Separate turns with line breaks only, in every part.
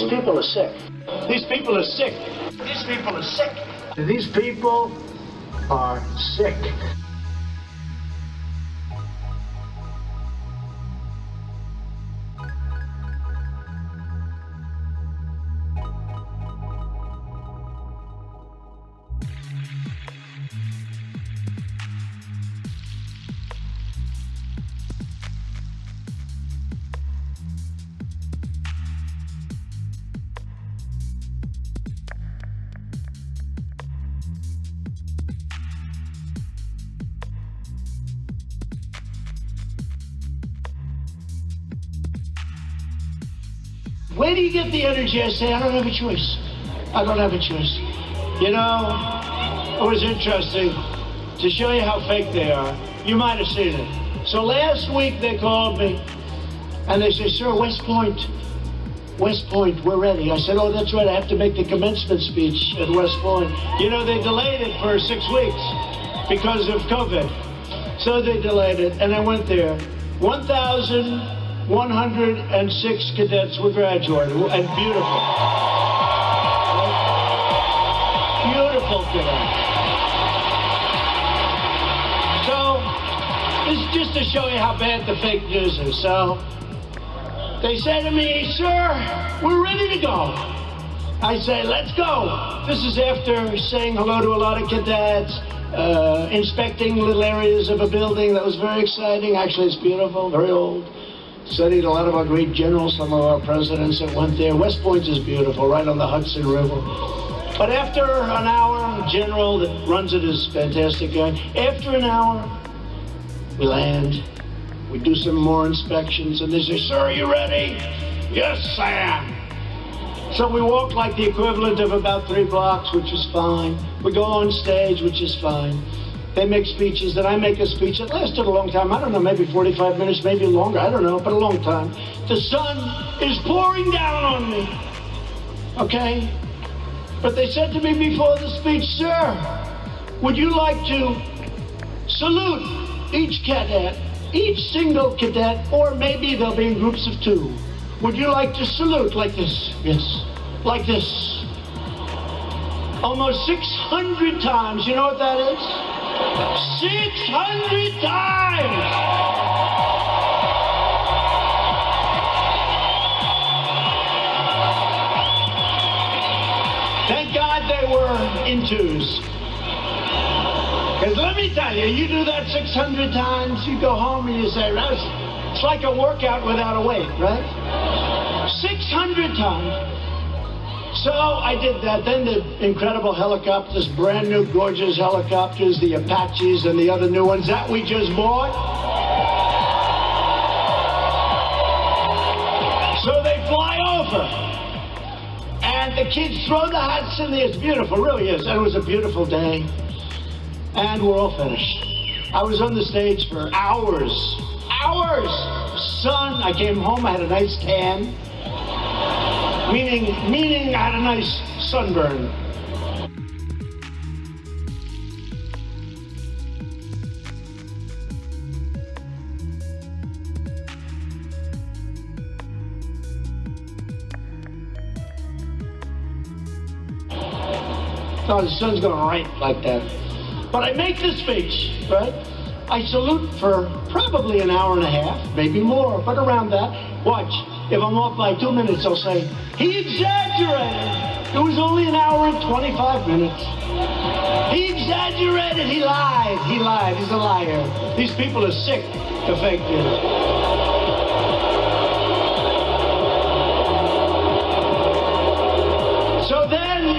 people are sick.
These people are sick.
These people are sick.
These people are sick.
Where do you get the energy? I say, I don't have a choice. I don't have a choice. You know, it was interesting to show you how fake they are. You might have seen it. So last week they called me and they said, sir, West Point, we're ready. I said, oh, that's right. I have to make the commencement speech at West Point. You know, they delayed it for 6 weeks because of COVID. So they delayed it and I went there. 1,106 cadets were graduated, and beautiful. Beautiful cadets. So, this is just to show you how bad the fake news is. So, they say to me, sir, we're ready to go. I say, let's go. This is after saying hello to a lot of cadets, inspecting little areas of a building that was very exciting. Actually, it's beautiful, very old. Studied a lot of our great generals, some of our presidents that went there. West Point is beautiful, right on the Hudson River. But after an hour, the general that runs it is a fantastic guy. After an hour, we land. We do some more inspections, and they say, sir, are you ready? Yes, I am. So we walk like the equivalent of about 3 blocks, which is fine. We go on stage, which is fine. They make speeches, then I make a speech. It lasted a long time. I don't know, maybe 45 minutes, maybe longer. I don't know, but a long time. The sun is pouring down on me. Okay? But they said to me before the speech, sir, would you like to salute each cadet, each single cadet, or maybe they'll be in groups of 2. Would you like to salute like this? Yes. Like this. Almost 600 times. You know what that is? 600 times! Thank God they were in 2s. Because let me tell you, you do that 600 times, you go home and you say, it's like a workout without a weight, right? 600 times. So I did that. Then the incredible helicopters, brand new gorgeous helicopters, the Apaches and the other new ones that we just bought. So they fly over. And the kids throw the hats in the air. It's beautiful, really is. And it was a beautiful day. And we're all finished. I was on the stage for hours. Hours! Sun, I came home, I had a nice tan. Meaning I had a nice sunburn. Oh, the sun's going right like that. But I make the speech, right? I salute for probably an hour and a half, maybe more, but around that. Watch. If I'm off by 2 minutes, I'll say, he exaggerated. It was only an hour and 25 minutes. He exaggerated. He lied. He lied. He's a liar. These people are sick to fake news. So then,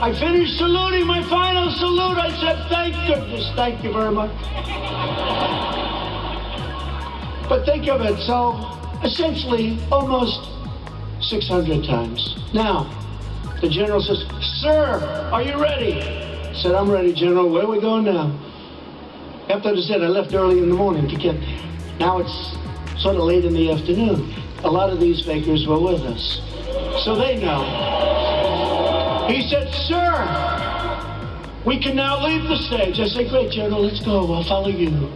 I finished saluting, my final salute. I said, thank goodness, thank you very much. But think of it, so essentially almost 600 times. Now, the general says, sir, are you ready? I said, I'm ready, General. Where are we going now? You have to understand, I left early in the morning to get, now it's sort of late in the afternoon. A lot of these fakers were with us, so they know. He said, sir, we can now leave the stage. I said, great, General, let's go. I'll follow you.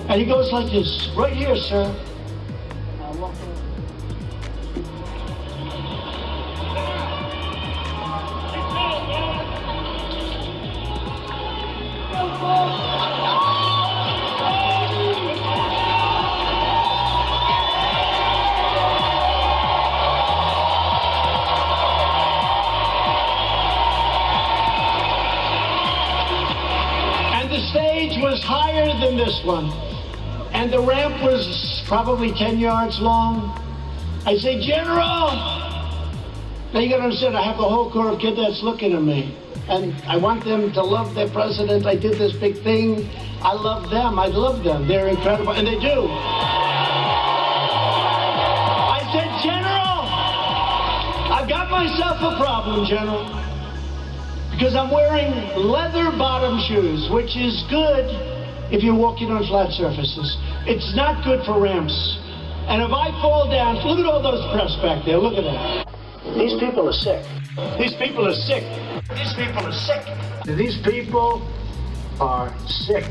And he goes like this, right here, sir. And the stage was higher than this one. And the ramp was probably 10 yards long. I say, General, now you gotta understand, I have the whole corps of cadets looking at me. And I want them to love their president. I did this big thing. I love them. I love them. They're incredible, and they do. I said, General, I've got myself a problem, General. Because I'm wearing leather bottom shoes, which is good if you're walking on flat surfaces. It's not good for ramps. And if I fall down, look at all those press back there. Look at that.
These people are sick.
These people are sick.
These people are sick. These people are sick.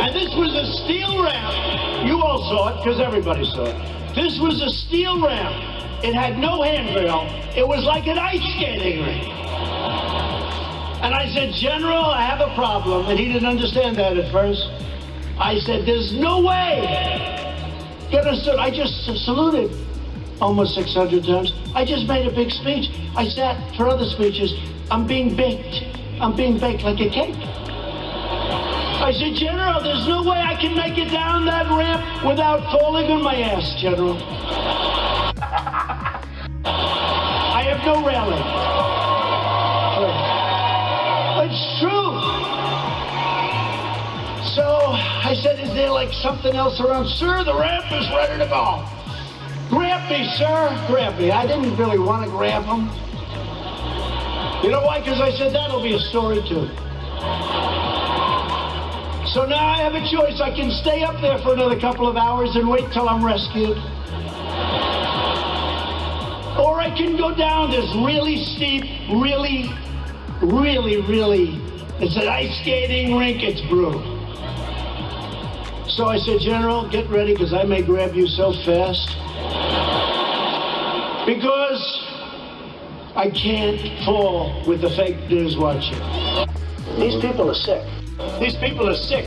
And this was a steel ramp. You all saw it, because everybody saw it. This was a steel ramp. It had no handrail. It was like an ice skating rink. And I said, General, I have a problem. And he didn't understand that at first. I said, there's no way. He understood. I just saluted almost 600 times. I just made a big speech. I sat for other speeches. I'm being baked. I'm being baked like a cake. I said, General, there's no way I can make it down that ramp without falling on my ass, General. I have no railing. It's true. So I said, is there like something else around? Sir, the ramp is ready to go. Grab me, sir. Grab me. I didn't really want to grab him. You know why? Because I said, that'll be a story too. So now I have a choice. I can stay up there for another couple of hours and wait till I'm rescued. Or I can go down this really steep, really, it's an ice skating rink. It's brutal. So I said, General, get ready, because I may grab you so fast. Because I can't fall with the fake news watching.
These people are sick.
These people are sick.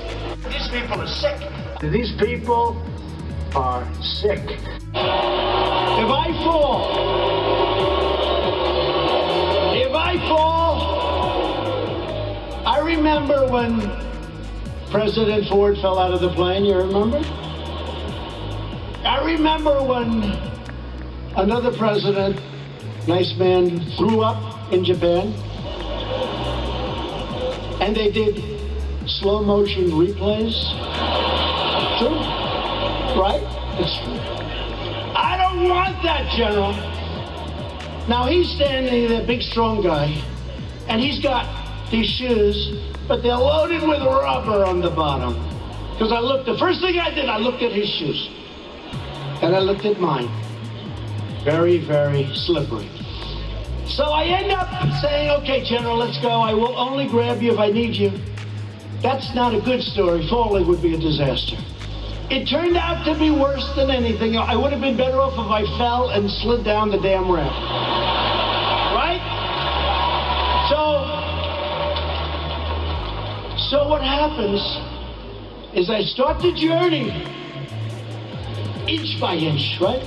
These people are sick. These people are sick.
If I fall, I remember when President Ford fell out of the plane, you remember? I remember when another president, nice man, threw up in Japan, and they did slow motion replays. True, right? It's true. I don't want that, General. Now he's standing there, big strong guy, and he's got these shoes, but they're loaded with rubber on the bottom. Because the first thing I did, I looked at his shoes. And I looked at mine. Very, very slippery. So I end up saying, okay, General, let's go. I will only grab you if I need you. That's not a good story. Falling would be a disaster. It turned out to be worse than anything. I would have been better off if I fell and slid down the damn ramp. Right? So what happens is I start the journey inch by inch, right?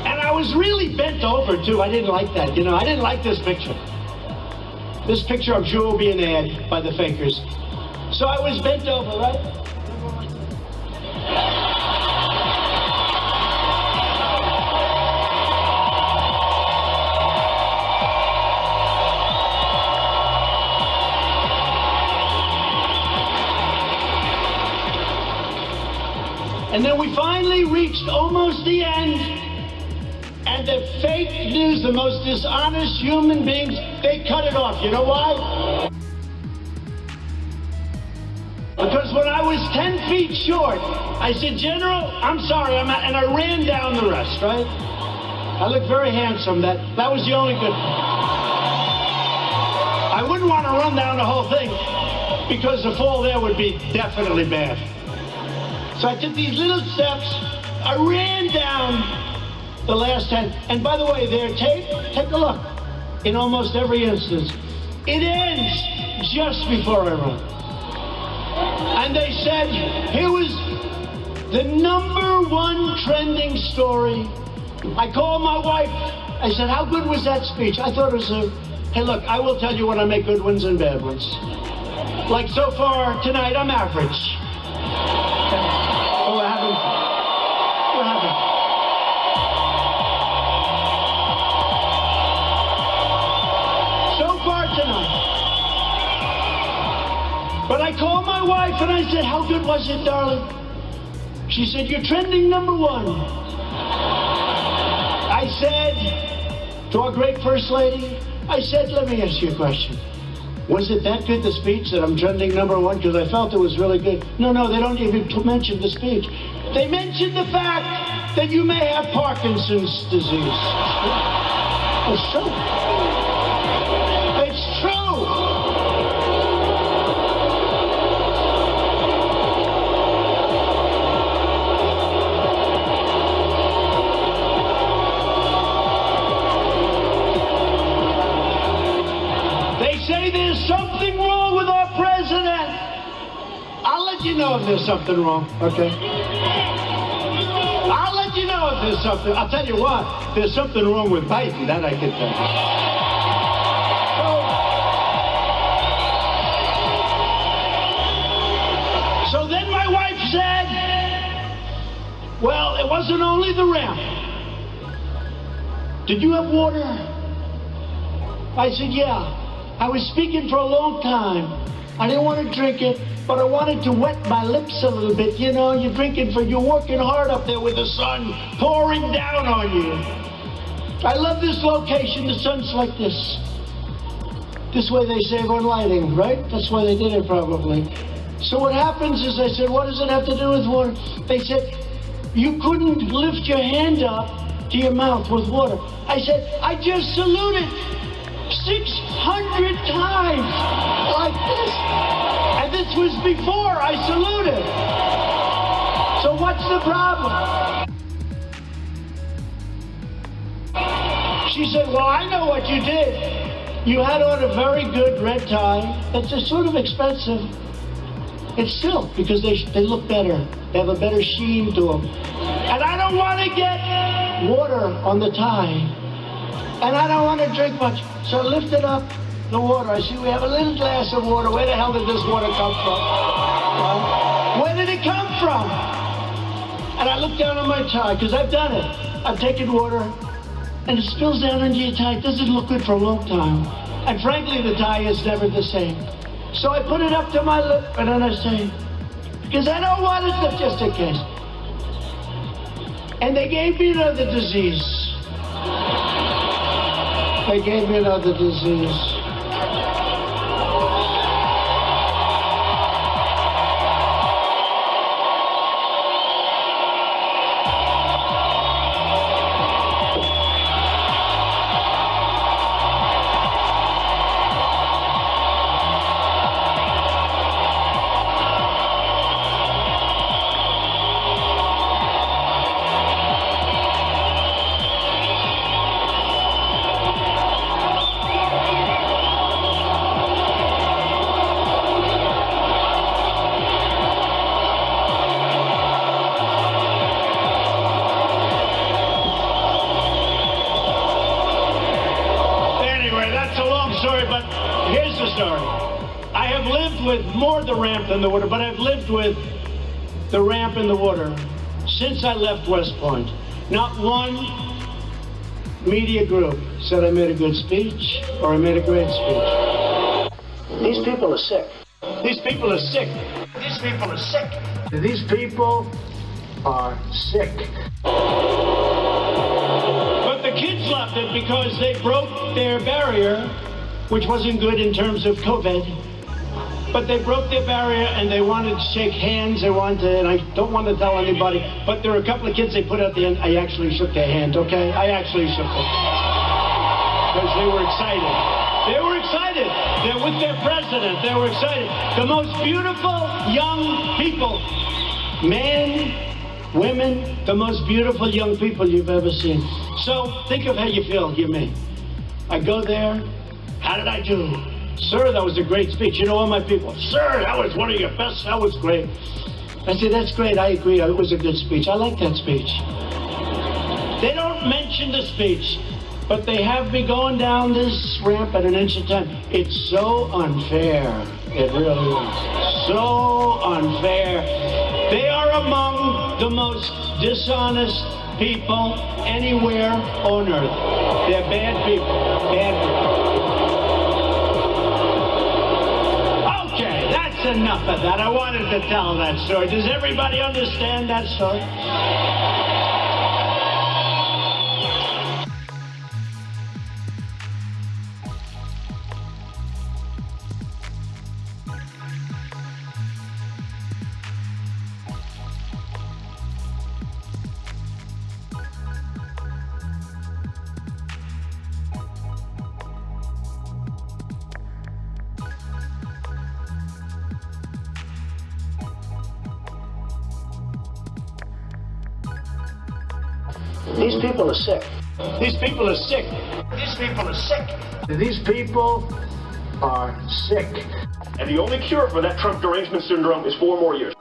And I was really bent over too. I didn't like that, you know. I didn't like this picture. This picture I'm sure will be an ad by the fakers. So I was bent over, right? And then we finally reached almost the end, and the fake news, the most dishonest human beings, they cut it off. You know why? Because when I was 10 feet short, I said, General, I'm sorry, and I ran down the rest, right? I looked very handsome. That was the only good. I wouldn't want to run down the whole thing, because the fall there would be definitely bad. So I took these little steps, I ran down, the last 10. And by the way, their tape, take a look. In almost every instance, it ends just before I run. And they said, here was the #1 trending story. I called my wife. I said, how good was that speech? I thought it was hey, look, I will tell you when I make good ones and bad ones. Like so far tonight, I'm average. So what happened? What happened? So far tonight. But I called my wife and I said, how good was it, darling? She said, you're trending #1. I said to our great First Lady, I said, let me ask you a question. Was it that good, the speech, that I'm trending #1? Because I felt it was really good. No, they don't even mention the speech. They mentioned the fact that you may have Parkinson's disease. It's true. It's true. Say there's something wrong with our president. I'll let you know if there's something wrong, okay? I'll let you know if there's something. I'll tell you what, there's something wrong with Biden, that I can tell you. So then my wife said, well, it wasn't only the ramp. Did you have water? I said, yeah. I was speaking for a long time. I didn't want to drink it, but I wanted to wet my lips a little bit. You know, you're working hard up there with the sun pouring down on you. I love this location. The sun's like this. This way they save on lighting, right? That's why they did it probably. So what happens is I said, what does it have to do with water? They said, you couldn't lift your hand up to your mouth with water. I said, I just saluted 600 times like this. And this was before I saluted. So what's the problem? She said, well, I know what you did. You had on a very good red tie. That's just sort of expensive. It's still, because they look better. They have a better sheen to them. And I don't want to get water on the tie. And I don't want to drink much. So I lifted up the water. I see we have a little glass of water. Where the hell did this water come from? Where did it come from? And I looked down on my tie, because I've done it. I've taken water, and it spills down into your tie. It doesn't look good for a long time. And frankly, the tie is never the same. So I put it up to my lip, and then I say, because I don't want it, just in case. And they gave me another disease. They gave me another disease. I have lived with more the ramp than the water, but I've lived with the ramp and the water since I left West Point. Not one media group said I made a good speech or I made a great speech. These people are sick. These people are sick. These people are sick. These people are sick. But the kids loved it because they broke their barrier, which wasn't good in terms of COVID. But they broke their barrier and they wanted to shake hands. They wanted to, and I don't want to tell anybody, but there were a couple of kids they put at the end. I actually shook their hand, okay? I actually shook them. Because they were excited. They were excited. They're with their president. They were excited. The most beautiful young people, men women, the most beautiful young people you've ever seen. So think of how you feel, you me. I go there, how did I do? Sir, that was a great speech. You know, all my people, sir, that was one of your best, that was great. I said, that's great, I agree, it was a good speech. I like that speech. They don't mention the speech, but they have me going down this ramp at an inch at a time. It's so unfair. It really is. So unfair. They are among the most dishonest people anywhere on earth. They're bad people. Bad people. Okay, that's enough of that. I wanted to tell that story. Does everybody understand that story?
These people are sick.
These people are sick.
These people are sick. These people are sick.
And the only cure for that Trump derangement syndrome is 4 more years.